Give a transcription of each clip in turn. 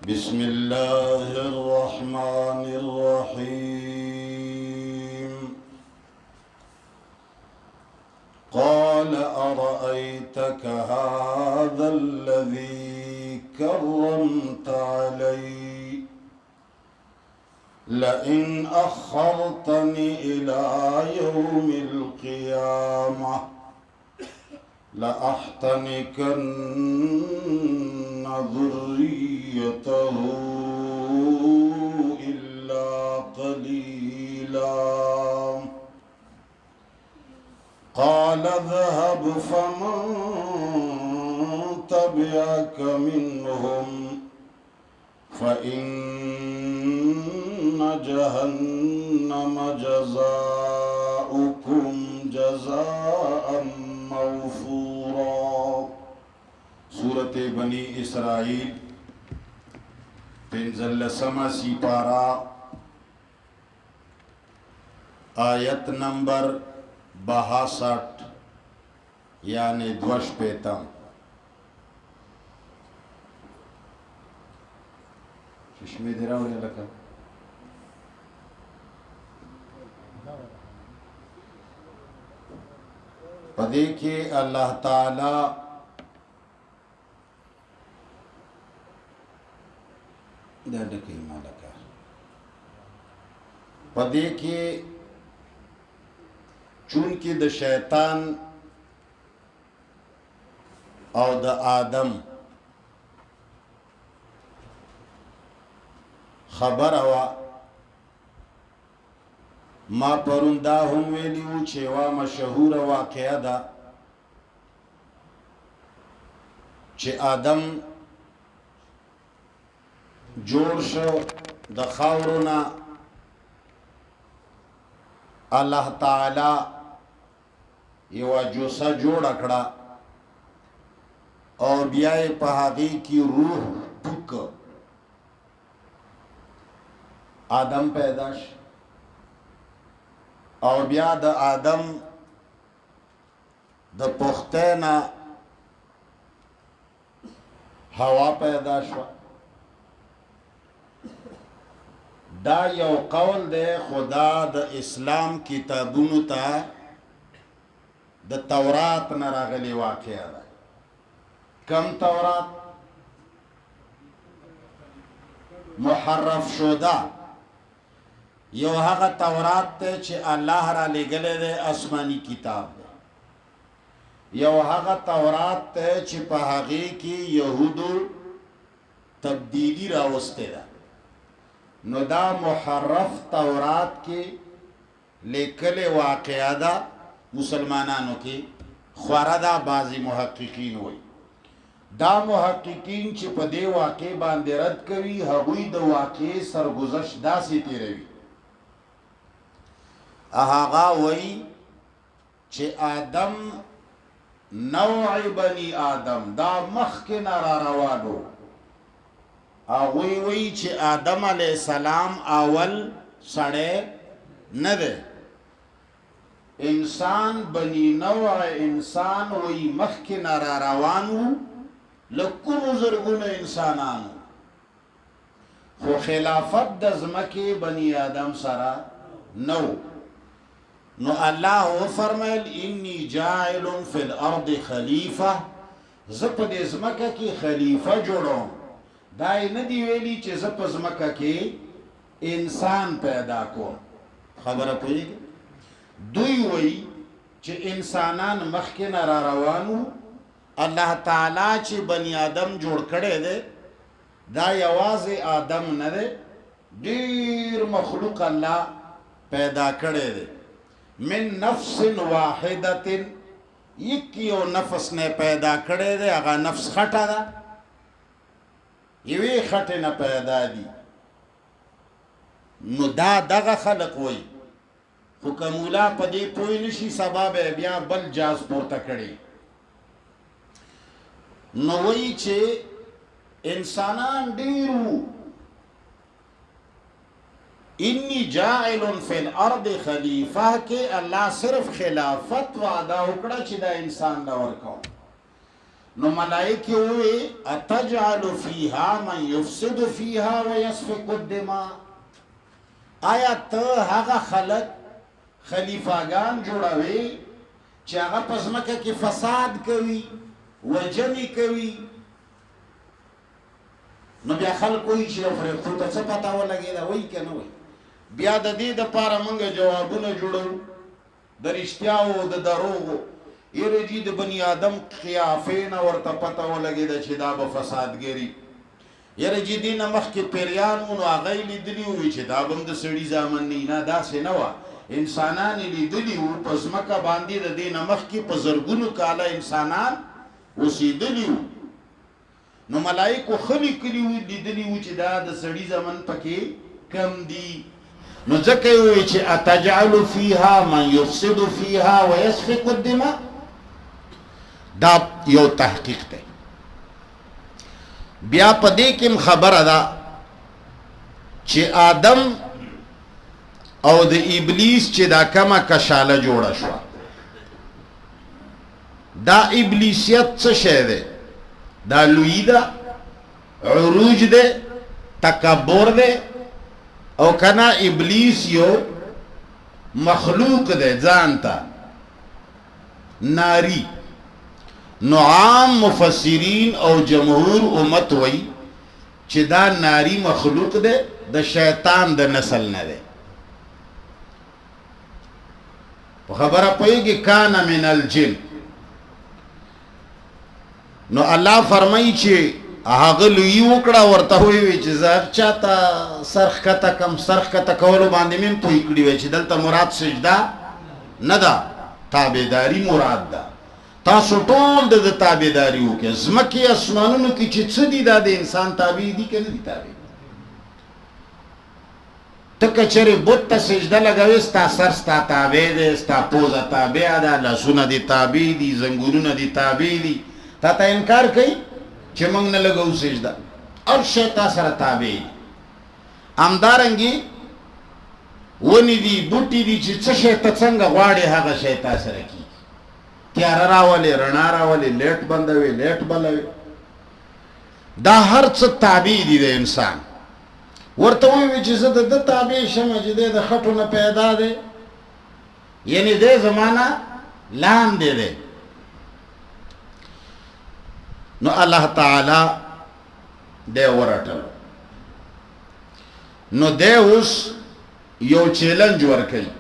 بسم الله الرحمن الرحيم قال أرأيتك هذا الذي كرمت علي لئن أخرتني إلى يوم القيامة لأحتنكن ذريته إلا قليلا قال اذهب فمن تبعك منهم فإن جهنم جزاؤكم جزاء موفورا سورة بنی اسرائیل پنځلسمه سپارہ آیت نمبر 62 یعنی 62 چشمه دی راوړی لکه پدې کې الله تعالی دا دکې مالکا پدې کې چون کې د شیطان او د آدم خبر وا ما پروندا هم ویلیو چې وا مشهور واقعه ده چې آدم جوړ شو د خاورنا الله تعالی یو جوسه جوړ کړه او بیا په هغه کې روح پک آدم پیدا شو او بیا د آدم د پختینا هوا پیدا شو دا یو قول دی خدا د اسلام کتابونو ته د تورات نه راغلی واقعه ده کم تورات محرف شده یو هغه تورات ته چې الله را لګلې ده آسمانی کتاب ده یو هغه تورات ته چې په هغه کې يهودو تبدیلی راوسته ده نو دا محرف تورات کې لیکل واقعا ده مسلمانانو کې خورا ده بعضی محققین وایي دا محققین چې په دې واقع باندې رد کوي هغوی د واقع سرگذشت داسې تیروي هغه وایي چې آدم نوع بني آدم دا مخکې را روانو هغوی وایي چې آدم علیه السلام اول سړی نه دی انسان بني نوع انسان وایي مخکې را روانو لکونو زرګونو انسانانو خو خلافت د ځمکې بني آدم سره نو الله فرمایل انی جاعل فی الارض خلیفه زه په دې ځمکه کې خلیفه جوړوم دا نه دی ویلي چې زه په ځمکه کې انسان پیدا کوم خبره پوهیږي دوی وایي چې انسانان مخکې نه را روانو الله تعالی چې بنی آدم جوړ کړي دي دا یوازې آدم نه دی ډیر مخلوق الله پیدا کړي دي من نفس واحدت یو نفس نه پیدا کړي دي هغه نفس خټه ده یوې خټه نه پیدا دي نو دا دغه خلق وای خو کوملا په دې پوي نشي سبب بیا بل جاز پورته کړي نو وی چې انسانان ډیرو انی جاعل فی الارض خلیفہ کے اللہ صرف خلافت وعدہ وکړه چې دا انسان دا ورکو نو ملائکه وی اتجعل فیها من یفسد فیها ویسفک الدماء، آیا ته هغه خلق خلیفاگان جوړوي چې هغه پزمکه کې فساد کوي وجنی کوي؟ نو بیا خلک وایي چې فرښتو ته څه پته ولګېده، وایي که نه وایي؟ بیا د دې دپاره موږ جوابونه جوړو د رښتیاو د دروغو. یره جی د بني آدم قیافې نه ورته پته ولګېده چې دا به فسادګري. یره جی دې نه مخکې پیریان وو نو هغه یې لیدلي وي چې دا به هم د سړي زامن نه نه، داسې نه وه. انسانان یې لیدلي وو په ځمکه باندې د دې نه مخکې په زرګونو کاله انسانان اوسېدلي وو. نو ملایکو ښه لیکلي وو، لیدلي وو چې دا د سړي زامن پکې کم دي. نو ځکه یې وویل چې اتجعل فیها من یفسد فیها ویسفک الدماء. دا یو تحقیق دی. بیا په دې کې خبره ده چې آدم او د ابلیس چې دا کمه کشاله جوړه شوه، دا ابلیسیت څه شی دی؟ دا لویی ده، عروج ده، تکبر ده، او کنا ابلیس یو مخلوق ده ځان ته ناری. نو عام مفسرین او جمهور امت وی چې دا ناری مخلوق ده، د شیطان د نسل نه ده. په خبره پوهیږي کان من الجن. نو الله فرمایي چې هغه لوی وکړه، ورته وی چې زه چاته سرخ کته کم سرخ کته کولو باندې مې پوه کړی وی چې دلته مراد سجده نه ده، تابعداري مراد ده. تاسو ټول د تابعداري وکړئ. ځمکې اسمانونو کې چې څه دي دا د انسان تابع دي که نه دي تابع؟ ته که چېرې بت ته سجده لګوې ستا سر ستا تابع دی، ستا پوزه تابع ده، لاسونه دې تابع دي، زنګونونه دې تابع دي. تا ته انکار کوي چې موږ نه لګوو سجده؟ هر شی تا سره تابع دي. همدارنګې ونې دي، بوټي دي، چې څه شی ته څنګه غواړې هغه شی تا سره کېږي. تیاره راولې، رڼا راولې، لیټ بندوي، لیټ بلوي، دا هر څه تابع دي د انسان. ورته ووایي چې زه د ده تابع شم چې دی د خټو نه پیدا دی، یعنې دی زمانه لاندې دی. نو الله تعالی دی ورټلو. نو دی اوس یو چیلنج ورکوي،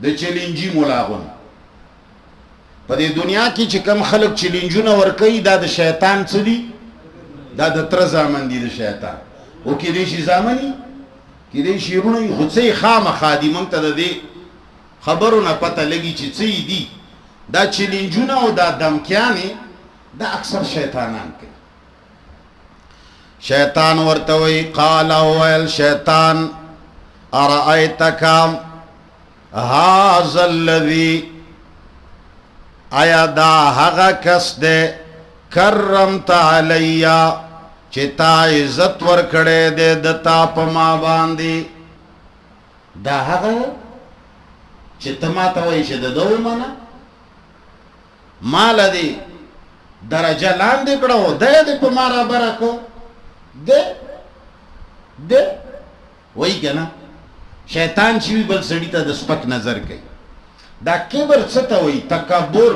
د چیلنجي ملاغون. په دې دنیا کې چې کم خلک چیلنجونه ورکوي دا د شیطان څه دي؟ دا د تره زامن دي د شیطان. او کېدای شي زامني، کېدای شي وروڼه وي، خو څه یې خامخا دي. موږ ته د دې خبرو نه پته لګي چې څه یې دي. دا چیلنجونه او دا دمکیانې دا اکثر شیطانان کوي. شیطان ورته وایي قال ویل شیطان ارأیتک هذا الذی، آیا دا هغه کس دی کرمت علیا چې تا عزت ورکړی دی د تا په ما باندې؟ دا هغه چې ته ما ته وایي چې د ده ومنه، ما له دې درجه لاندې کړه او دی دې په ما رابره کړو. دی وایي که نه؟ شیطان چې وي بل سړي ته د سپک نظر کوي. دا کبر څه ته وایي؟ تکبر.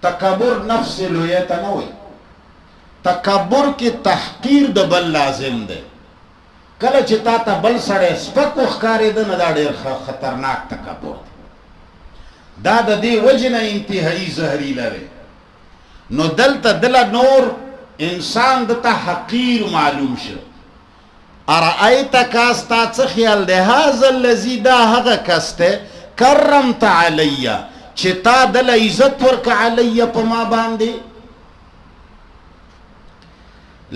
تکبر نفس لویه ته نه وایي. تکبر کې تحقیر د بل لازم دی. کله چې تا ته بل سړی سپک وښکارېده نو دا ډېر خطرناک تکبر دی. دا د دې وجې نه انتهایي زهریله دی. نو دلته دله نور انسان دته حقیر معلوم شو. ارأیتک ستا څه خیال دی؟ هذا الذي، دا هغه کس دی کرمت علیه چې تا دله عزت ورکه علیه په ما باندې.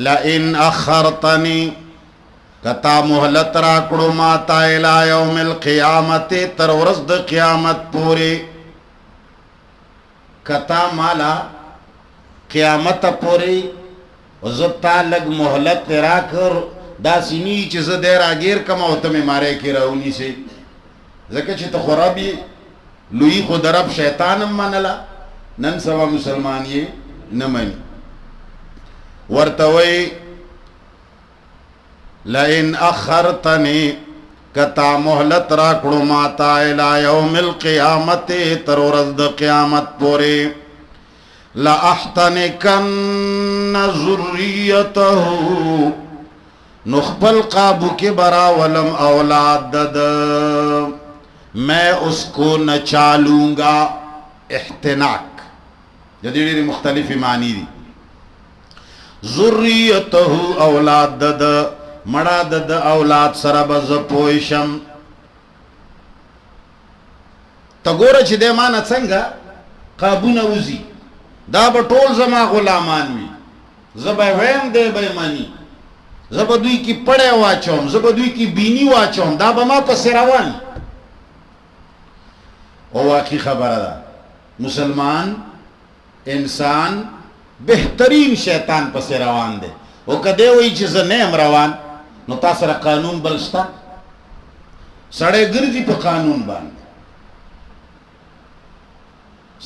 لئن اخرتنی، کتا مهلت راکړو ما تا الی یوم القیامت، تر ورځ د قیامت پورې. کتا مالا قیامت پورې زه تا لږ مهلت راکړ، داسې نه چې زه دی راګیر کم او ته مې ماری کې راونیسې. ځکه چې ته خو رب یې لوی، خو د رب شیطان هم منله، نن سبا مسلمان یې نه مني. ورتوي لئن اخرتني کتا مهلت را کړو ماتا الى يوم القيامت تر ورځ د قیامت پورې لا احتنکن ذریته نخبل قابو کے برا ولم اولاد دد میں اس کو نہ چالوں گا احتناک جدیدی مختلف معنی دی ذریته اولاد دد مڑا دد اولاد سربز پوشم تا گورا چی دے مانا څنګه قابو نوزی دا با ټول زما غلامان وی زبا ویم دے بے منی زبا دوی کی پڑے واچوم زبا دوی کی بینی واچوم دا با ما پس روان او واقعی خبر دا مسلمان انسان بہترین شیطان پس روان دے او کدے وی چیز نیم روان نو تاثر قانون بلستا سڑے گرزی پا قانون باندے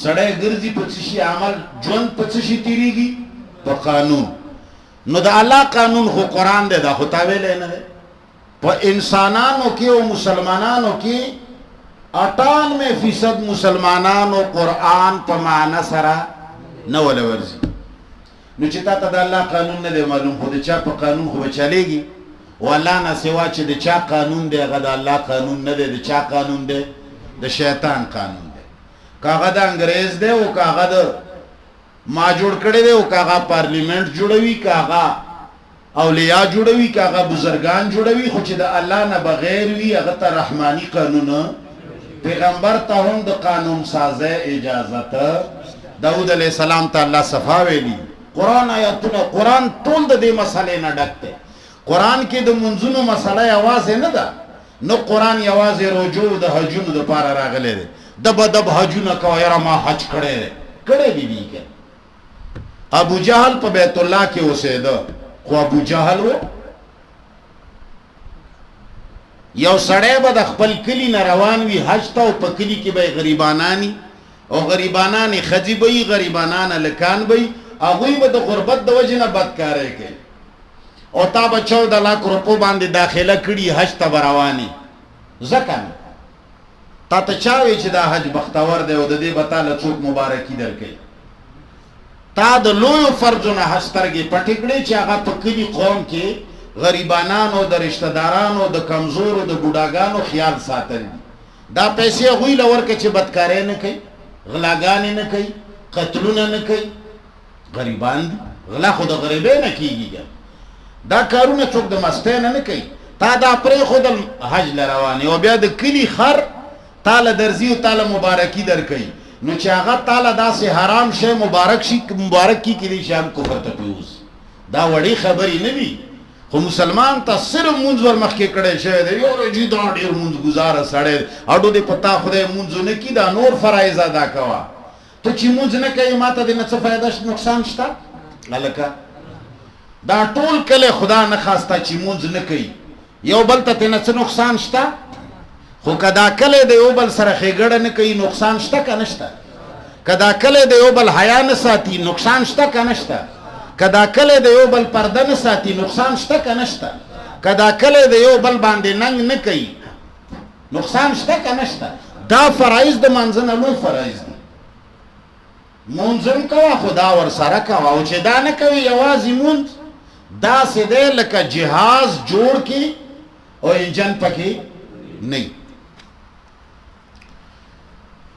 سڑے گرزی پا چشی عمل جون پا چشی تیری گی پا قانون نو دا اللہ قانون خو قرآن دے دا خطاوے لینا دے پا انسانانو کی و مسلمانانو کی 98% مسلمانانو قرآن پا معنی سرا نو لورزی نو چتا تا دا اللہ قانون ندے معلوم خود چا پا قانون خو بچالے گی و اللہ نا سوا چی دا چا قانون دے اگا دا اللہ قانون ندے دا چا قانون دے دا شیطان قانون دے کاغا دا انگریز دے و کاغا دا ما جوڑ کڑے دے و کاغا پارلیمنٹ جوڑوی کاغا اولیاء جوڑوی کاغا بزرگان جوڑوی خوچ دا اللہ نا بغیر وی اگا تا رحمانی قانون پیغمبر تا ہم دا قانون سازے اجازت داود علیہ السلام تا اللہ صفاوے لی قرآن آیاتنا قرآن طول دا دے مسئلے نا ڈکتے قرآن کی دا منزونو مسئلہ آوازے نا دا نو قرآن آوازے رجوع دا حجون دا پارا راگلے دے دب دب حجون کوا یرا ما حج کڑے دے کڑے بھی بھی کر ابو جہل پا بیت اللہ کے اسے دا خو ابو جہل ہو یو سڑے با دا خپل کلی نروان وی حج تا و پا کلی کی بای غریبانانی او غریبانانی خجی بای غریبانان لکان بای اگوی با دا غربت دا وجنا بدکارے کے او تا با 14 لاکھ روپو باندے داخلہ کری حج تا بروانی زکن تا تا چاوی چی دا حج بختور دے او دا دے بتا لچوک مبارکی در کئی تا دا لویو فرزونا حج ترگی پٹکڑی چی آغا پا کلی قوم کے غریبانانو دا رشتدارانو دا کمزورو دا بوداگانو خیال ساتن دا پیسے اگوی لور کے چی بدکارے نکئی غلاگانے نکئی قتلونا نکئی غریبان دی غلا خود غریبے نکی گی گا دا کارونا چوک دا مستین نکی تا دا پری خود حج لروانی و بیا دا کلی خر تالا درزی و تالا مبارکی در کئی نو چاگا تالا دا سے حرام شے مبارک کی کلی شام کفر تپیوز دا وڑی خبری نبی خو مسلمان تا صرف منز ورمخ کے کڑے شے دے یو رجی دا دیر منز گزار سڑے اڈو دے پتا خودے منزو نکی دا نور فرائض ادا کوا تو چی منز نکی ماتا دے نچا فائدہ نقصان شتا لکا دا طول کلے خدا نخواستا چی منز نکی یو بلتا تے نچا نقصان شتا خو کدا کلے دے یو بل سر خیگڑ نکی نقصان شتا کا نشتا کدا کلے دے یو بل حیا نساتی نقصان شتا کا نشتا کدا کلے دے یو بل پردہ نساتی نقصان شتا کا نشتا کدا کلے دے یو بل باندے ننگ نکی نقصان شتا کا نشتا دا فرائض دا منزن علوی فرائض دی منزن کوا خدا ور سارا کوا او چه دا نکوی یوازی منز دا سے دے لکا جہاز جوڑ کی او انجن پکی نہیں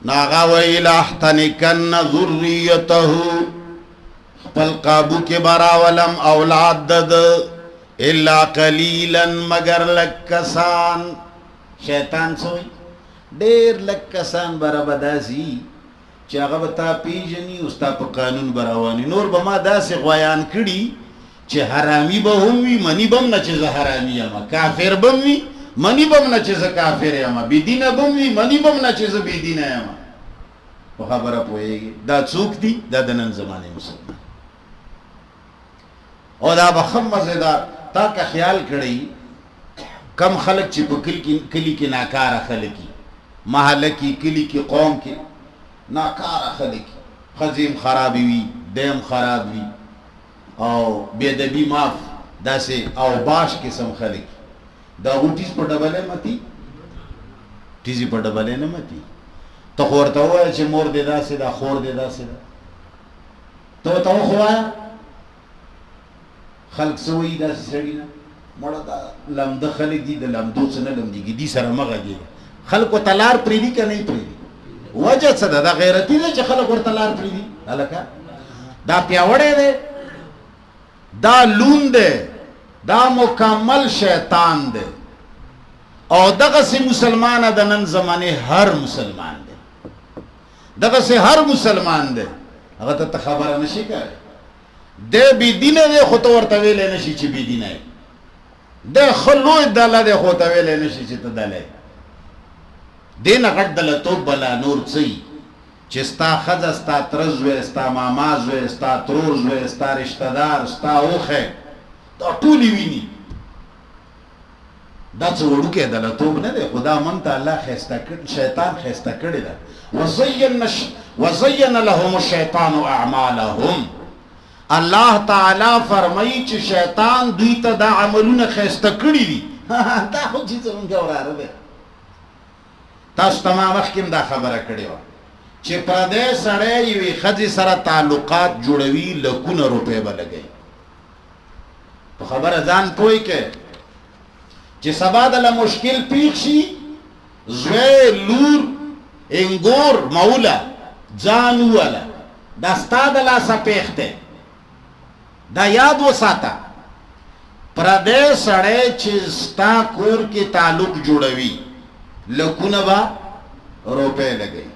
ناغا ویلحتنکن ذریتہو پل قابو کے برا ولم اولاد دد الا قلیلا مگر لکسان شیطان سوئی دیر لکسان برا بدازی چاگا بتا پیجنی استا پا قانون براوانی نور بما دا سے غویان کڑی چه حرامی با ہومی منی بم نا چیز حرامی اما کافر بم وی منی بم نا چیز کافر اما بیدین بم وی منی بم نا چیز بیدین اما وہ خبرہ پوئے گی دا چوک دی دا دنن زمانے مسلمان او دا بخم مزیدار تا کا خیال کردی کم خلق چی پا کلی کی ناکار خلقی محل کی کلی کی قوم کی ناکار خلقی خزیم خرابی وی دیم خراب وی او بیدبی ماف داسې او باش قسم خلک دا غوټیز په ډبلې متي ټیزي په ډبلې نه متي ته خو ورته وایې چې مور دې داسې ده خور دې داسې ده ته ورته وخوایه خلق څه وایي داسې سړي نه مړه دا لمده خلک دي د لمدو څه نه لمدېږي دي سره مه غږېږه خلک ورته لار پرېږدي که نه یې پرېږدي وجه څه ده دا غیرتي دی چې خلک ورته لار پرېږدي هلکه دا پیاوړی دی دا لون دی دا مکمل شیطان دی او دغسې مسلمانه د نن زمانې هر مسلمان دی دغسې هر مسلمان دی هغه ته خبره نشي کولی دی بېدینه دی خو ته ورته ویلی نشي چې بېدینه یې دی ښه لوی دله دی خو ته ویلی نشي چې ته دله یې دې نه غټ دلهتوب بلا نور څه چې ستا ښځه ستا تره زوی ستا ماما زوی ستا ترور زوی ستا رشتهدار ستا اوښی دا ټولې ویني دا څه وړوکی دلهتوب نه دی خو دا من ته الله شیطان ښایسته کړې ده وزین لهم الشیطان اعمالهم الله تعالی فرمایي چې شیطان دوی ته دا عملونه ښایسته کړي دي دا خو چې زمونږ وراره دی تاسو ته ما مخکې دا خبره کړې وه چې پردی سړی یوې ښځې سره تعلقات جوړوي لکونه روپۍ به لګوي په خبره ځان پوه کړئ چې سبا دله مشکل پیښ شي زوی لور انګور موله ځان ووله دا ستا د لاسه پیښ دی دا یاد وساته پردی سړی چې ستا کور کې تعلق جوړوي لکونه به روپۍ لګوي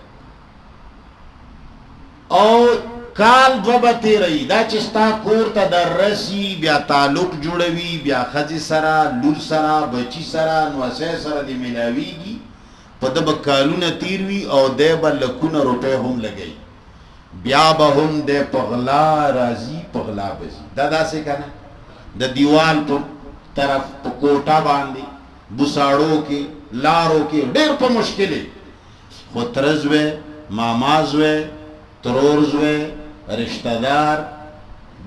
او کال دوه به تیروي دا چې ستا کور ته دررسي بیا تعلق جوړوي بیا ښځې سره لور سره بچي سره نوسی سره دې میلاویږي په ده به کالونه تیر وي او دی به لکونه روپۍ هم لګوي بیا به هم دی په غلا راځي په غلا به ځي دا داسې که نه د دیوال په طرف په کوټه باندې بوساړو کې لارو کې ډېر په مشکل خو تره زوی ماما زوی ترور زوی رشتهدار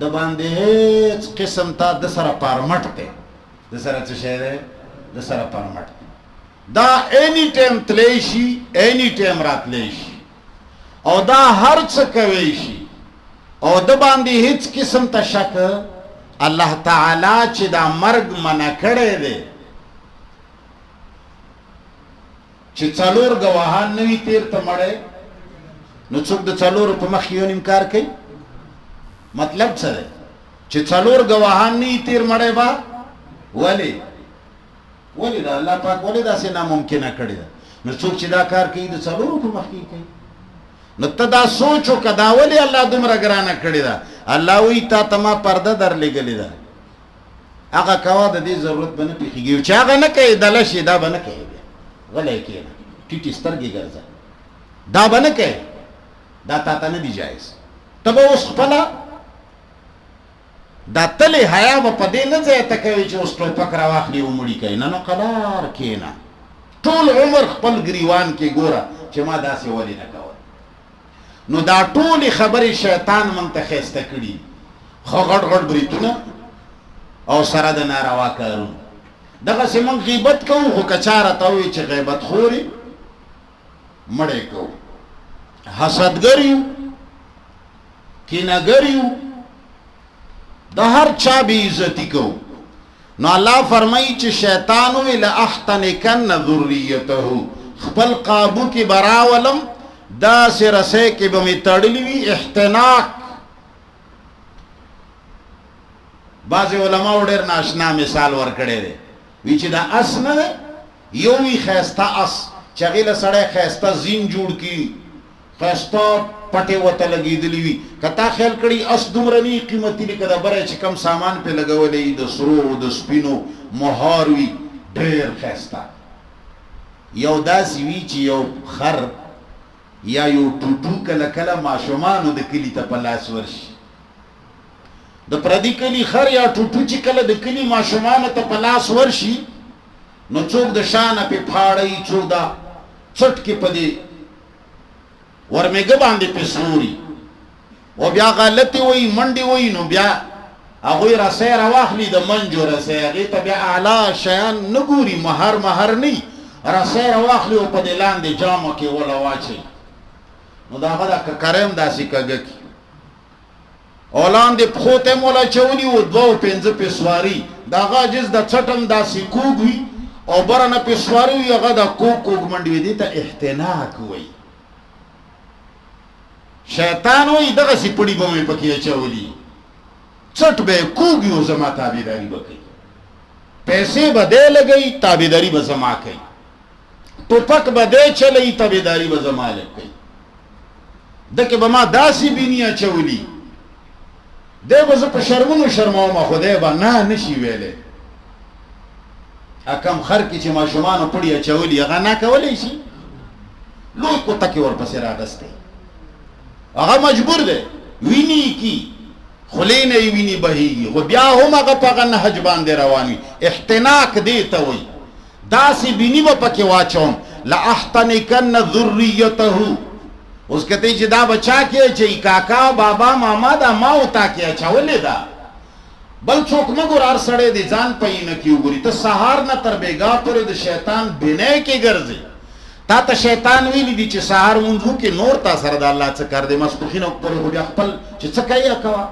د باندې هیڅ قسم ته د سره پارمټ دی د سره څه شی دی د سره پارمټ دی دا اینی ټایم تلی شي اینی ټایم راتلی شي او دا هر څه کوی شي او د باندې هیڅ قسم ته شک الله تعالی چې دا مرګ منع کړی دی چې څلور ګواهان نه وي تیر ته مړی نو څوک د څلورو په مخ یو نیم کار کوي مطلب څه دی چې څلور ګواهان نه وي تیر مړی به ولې دا الله پاک ولې داسې ناممکنه کړې ده نو څوک چې دا کار کوي د څلورو په مخ کې کوي نو ته دا سوچ وکړه دا ولې الله دومره ګرانه کړې ده الله وایي تا ته ما پرده درلېږلې ده هغه کوه د دې ضرورت به نه پېښېږي چې هغه نه کوي دله شي دا به نه کوي بیا غلی کښېنه ټیټې سترګې ګرځه دا به نه کوي دا تا ته نه دي جایز ته به اوس خپله دا تلې حیا به په دې نه ځای ته کوي چې اوس ټوپک راواخلي ومړي کوي نه نو قلار کښېنه ټول عمر خپل ګریوان کې ګوره چې ما داسې ولې نه کول نو دا ټولې خبرې شیطان موږ ته ښایسته کړي خو غټ غټ بریتونه او سره د ناروا کارونه دغسې موږ غیبت کوو خو که چا راته ووایي چې غیبت خورې مړی کوو حسدګر یو کینهګر یو د هر چا بې عزتي کوو نو الله فرمایي چې شیطان ووایي لاحتنکن ذریته خپل قابو کې به راولم داسې رسۍ کې به مې تړلي وي احتناک بعضې علماو ډېر ناشنا مثال ورکړی دی وی چې دا اس نه دی یو وي ښایسته اس چې هغې له سړی ښایسته زین جوړ کړي ښایسته پټې ورته لګېدلي وي که تا خیال کړي اس دومره نه قیمتي لکه د بری چې کم سامان پرې لګولی د سرو د سپینو مهار وي ډېر ښایسته یو داسې وي چې یو خر یا یو ټوټو کله کله ماشومانو د کلي ته په لاس ورشي د پردي کلي خر یا ټوټو چې کله د کلي ماشومانو ته په لاس ورشي نو څوک د شانه پې پھاړی څوک دا څټکې په دې ورمېږه باندې پې سوري او بیا غلطې وایي منډې وایي نو بیا هغوی رسی راواخلي د منجو رسی هغې ته بیا اعلی شیان نه ګوري مهر نه رسی راواخلي او په دې لاندې جامو کې وله واچوي نو د هغه دا ککری هم داسې کږه کړي او لاندې پښو ته هم وله اچولي و 2 او 5 پې سواري د هغه عجز د څټ هم داسې کوږ وي او بره نه پې سواري وي هغه د کوږ منډې وي دې ته احتناک وایي شیطان وایي دغسې پړي به مې پکې اچولي څټ به یې کوږ وي او زما تابعداري به کوي پیسې به دی لګوي تابعداري به زما کوي ټوپک به دی چلوي تابعداري به زما کوي دکې به ما داسې بیني اچولي دی به زه په شرمونو شرمومه خو دی به نه شي ویلی کم خر کې چې ماشومانو پړي اچولي هغه نه کولی شي لوی کوتکې ورپسې راغستی هغه مجبور دی ویني کی خولې نه یې ویني بهیږي خو بیا هم هغه په هغه نهج باندې روان وي احتناک دې ته وایي داسې بیني به پکې واچوم لاحتنکن ذریته اوس کته چې دا بچا کې چې کاکا بابا ماما دا ما او تا کې اچولې ده بل څوک مګور هر سړی دی ځان پې نه کیو ګوري ته سهار نه تر بیګا پورې د شیطان بنه کې ګرځي تا ته شیطان ویلی دی چې سهار منځو کې نور تا سره د الله څه کار دی مسپخین او پر بیا خپل چې څه کوي کوا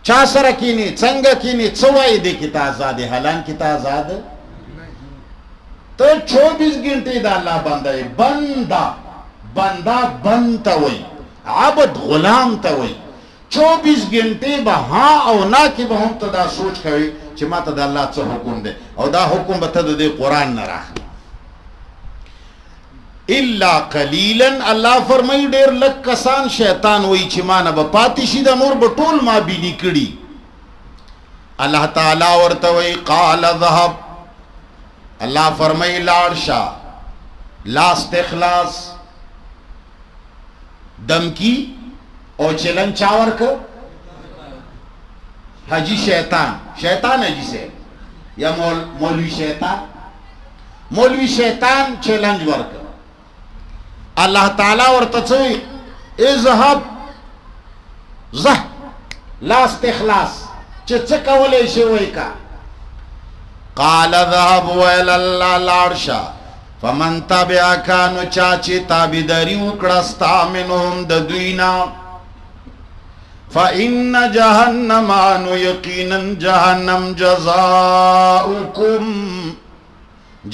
چا سره کینی څنګه کینی څه وایي دی کې ته آزاد حالان کې ته آزاد ته 24 غنټې د الله بنده بندا بند تا وای عبد غلام تا وای 24 غنټې به ها او نا کې به هم ته دا سوچ کوي چې ما ته د الله څه حکم دی او دا حکم به ته د قرآن نه راخلي الا قلیلا الله فرمایي ډېر لږ کسان شیطان وایي چې ما نه به پاتې شي د نور به ټول ما بیني کړي الله تعالی ورته وایي قال ذهب الله فرمایي لاړ شه لاست اخلاص دمکی او چلن چاور کو حجی شیطان حجی سے یا مولوی شیطان چلنج ورک اللہ تعالی ورتچوی اذهب زه لاست اخلاص چچ کولے شوی کا قال ذهب ویل اللہ لارشا فمن تابعکا نو چاچی تابداری اکڑستا منهم د دوینا فإن جہنم آنو یقینا جہنم جزاؤکم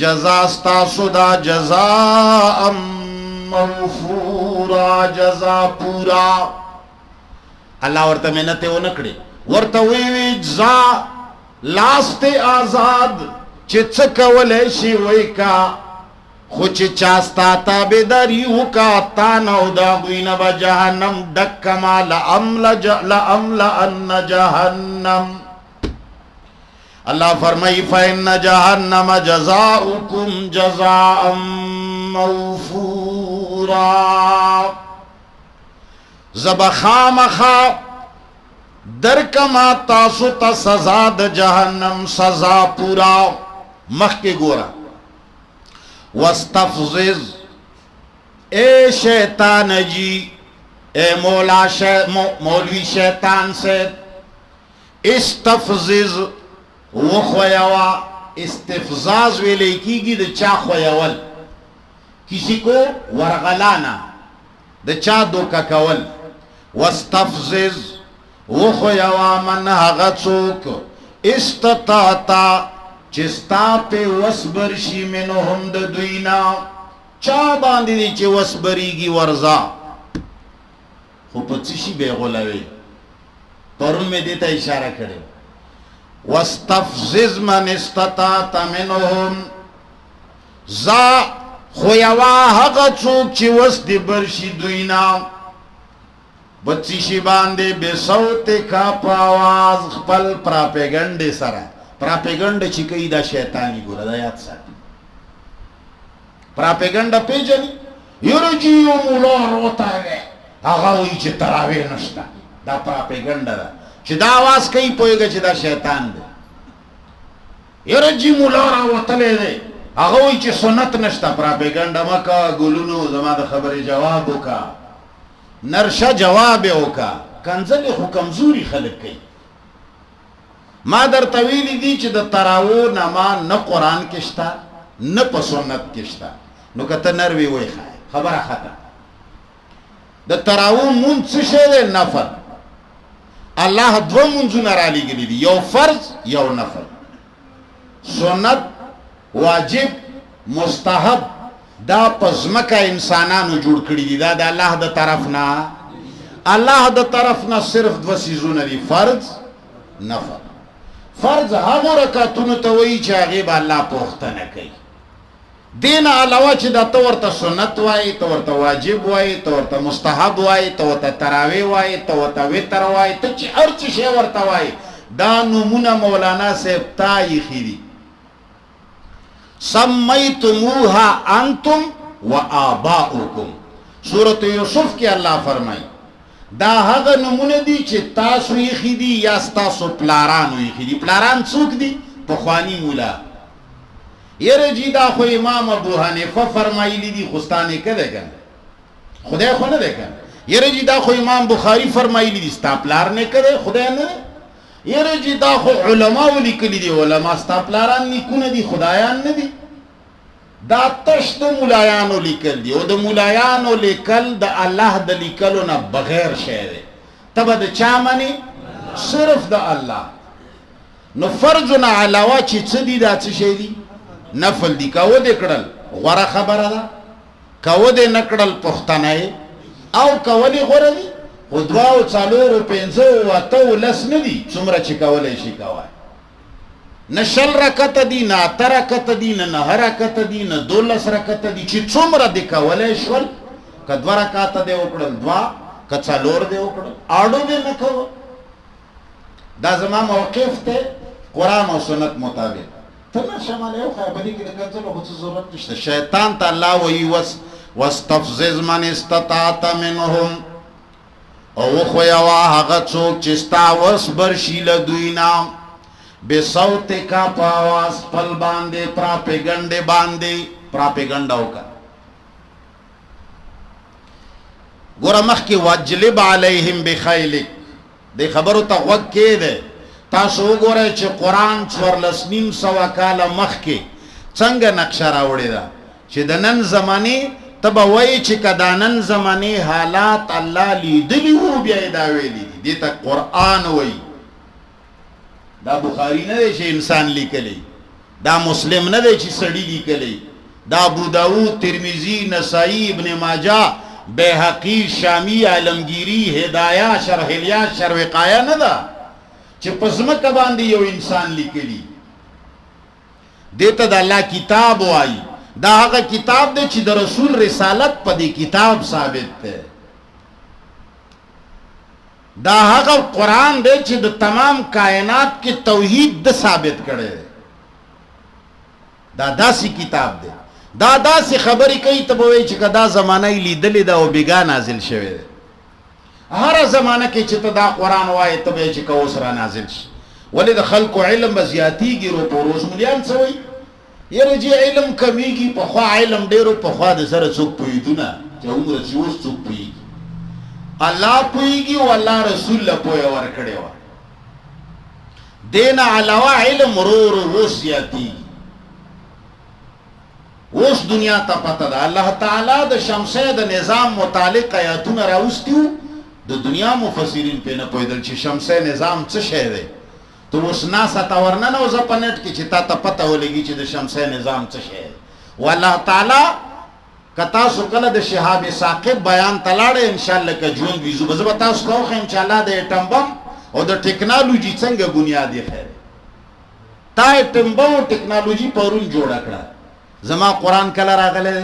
جزاستا صدا جزاء موفورا جزا پورا اللہ ورطا محنتے ہو نکڑے ورطا ویوی جزا لاست آزاد چچکا ولی شیوئی کا خوچ چاستا تابداری وکا تانو دا بوینا با جہنم ڈکما لأمل ان جہنم اللہ فرمائی فإن جہنم جزاؤکم جزاء موفورا زبخام خا درکما تاسو تا سزا دا جہنم سزا پورا مخ کے گورا واستفزز اے شیطان جی اے مولوی شیطان سے استفزز وخویوا استفزاز ویلے کی گی دا چا خویول کسی کو ورغلانا دا چا دوکا کول واستفزز وخویوا من حغتسوک استطاعتا چستا پہ وصبر شی منهم د دوینا چا باندې دی چې وصبریږي ورزا خو په څه شي به غولوي پرون مې دې ته اشاره کړې واستفزز من استطاعت منهم زا خو یوا هغه څوک چې وس دی برشي دوینا بچی شي باندې بے صوت کا پاواز خپل پراپیګنډ سره پراپیگنڈ چی کئی دا شیطانی گولا دا یاد ساتی پراپیگنڈ پیجنی یرجیو مولا روتا ہے آغاوی چی تراوی نشتا دا پراپیگنڈ دا چی دا آواز کئی پوئے گا چی دا شیطان دے یرجی مولا روتا لے دے آغاوی چی سنت نشتا پراپیگنڈ مکا گلونو زما دا خبر جوابو کا نرشا جوابو کا کنزل خو کمزوری خلق کئی ما در طویلی دی چې د تراو نما نه قرآن کشتا نه په سنت کشتا نو کته نروي وای خبره خطا د تراو مون څه شه نفل الله دو منځونه را لګلی دي یو فرض یو نفل سنت واجب مستحب دا پزمکه انسانانو جوړ کړی دي دا د الله د طرف نه الله د طرف نه صرف دو سيزونه دي فرض نفل فرض هغه رکعتونو ته وایي چې هغه به الله پوښتنه کوي دین علاوه چې دا ورته سنت وایي ته ورته واجب وایي ته ورته مستحب وایي ته ورته تراویح وایي ته ورته وتر وایي ته چې هر څه شی ورته وایي دا نمونه مولانا صاحب تایي خيري سمیتموها انتم و آباؤکم سورۃ یوسف کې الله فرمایي دا هغه نمونه دي چې تاسو یې خېدي یا تاسو پلارانو یې خېدي پلاران څوک دي پخوانی مولا یره جی دا خو امام ابو حنیفه فرمایلی دي خوستانه کده کنه خدای خو نه ده کنه یره جی دا خو امام بخاری فرمایلی دي ستا پلار نه کده خدای نه یره جی دا خو علما ولیکلی دي علما ستا پلاران نیکونه دي خدایان نه دي دا تشت مولایانو لیکل دی او د مولایانو لیکل د الله د لیکلو نه بغیر شی دی تبه د چا منی صرف د الله نو فرضنا علاوه چې څه دي دا څه شی دي نفل دی کاو دې کړل غوړه خبره ده کاو دې نکړل پښتنه او کولې غوړه دي خو دوا او څلور پنځه او اته لس نه دي څومره چې کولای شي کوي نشل رکعت دی نه اتر رکعت دی نه نه رکعت دی نه دولس رکعت دی چې څومره دی کولای شول کدو رکعت دی وکړل دوا کڅلور دی وکړل اړو دی نه کو دا زما موقف ته قرآن او سنت مطابق ته شمال یو خبرې کې د کنځلو خو ضرورت نشته شیطان ته الله وی واستفزز من استطاعت منهم او خو یوا هغه څوک چې ستا وس برشي له دوی نام بے صوت کا پاواز پل باندے پراپیگنڈے باندے پراپیگنڈاو کا گورا مخ کی وجلب علیہم بخیلک دے خبرو تا وقت کے دے تاسو گورا چه قرآن چورلس نیم سوا کالا مخ کے چنگ نقشہ راوڑی دا چه دنن زمانی تبا وی چه کدانن زمانی حالات اللہ لی دلیو بیائی داوی لی دیتا قرآن وی دا بخاری نه دی چې انسان لیکلی دا مسلم نه دی چې سړی لیکلی دا ابو داود ترمذی نسائی ابن ماجه بیهقی شامی عالمگیری هدایه شرح الیاس شرح وقایه نه ده چې پسمکه باندې یو انسان لیکلی دیته د الله کتاب وایي دا هغه کتاب دی چې د رسول رسالت په دې کتاب ثابت ده دا هغه قرآن دی چې د تمام کائنات کې توحید د ثابت کړي دا داسې کتاب دی دا داسې خبرې کوي ته به وایي چې دا زمانه یې لیدلې ده او بېګا نازل شوی دی هره زمانه کې چې ته دا قرآن وایې ته به یې چې که اوس را نازل شي ولې د خلکو علم به زیاتېږي روپوروز ملیان څه وایي یره جی علم کمیږي پخوا علم ډېرو پخوا د سره څوک پوهېدو نه چې عمره چې اوس څوک پوهېږي الله پویږي او الله رسول له پوهه ورکړي و دین علاوه علم ورو زیاتی اوس دنیا ته پته ده الله تعالی د شمسه د نظام متعلق آیاتونه راوستیو د دنیا مفسرین په نه پوهیدل چې شمسه نظام څه شی دی ته اوس ناسا تا ورننه او زپنټ کې چې تا ته پته ولګي چې د شمسه نظام څه شی دی والله تعالی کتا سو کله د شهاب ثاقب بیان تلاړه ان شاء الله ک جون ویزو بزو تاسو خو ان شاء الله د اټم بم او د ټیکنالوژي څنګه بنیادی خیر تا اټم بم ټیکنالوژي پرون جوړ کړه زما قران کله راغله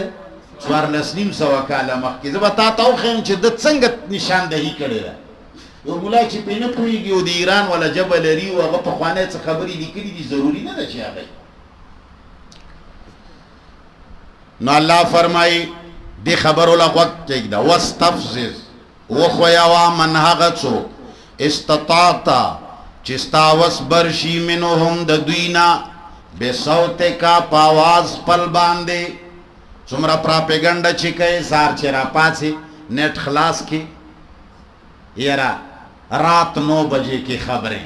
څوار نسلیم سوا کاله مخکې زه به تا ته خو چې د څنګه نشاندهی کړي یو مولا چې پینه پویږي او د ایران ولا جبل لري او هغه په خوانه څه خبرې لیکلي دي ضروری نه ده چې هغه نو الله فرمای دی خبرو لا وقت چیک دا واستفزز وخویا من هغه څوک استطاعتا چستا وس برشی منهم د دوینا بے صوت کا پاواز پل باندې څومره پراپګاندا چې کوي سار چیرې پاتې نیټ خلاص کی یرا رات 9 بجے کی خبریں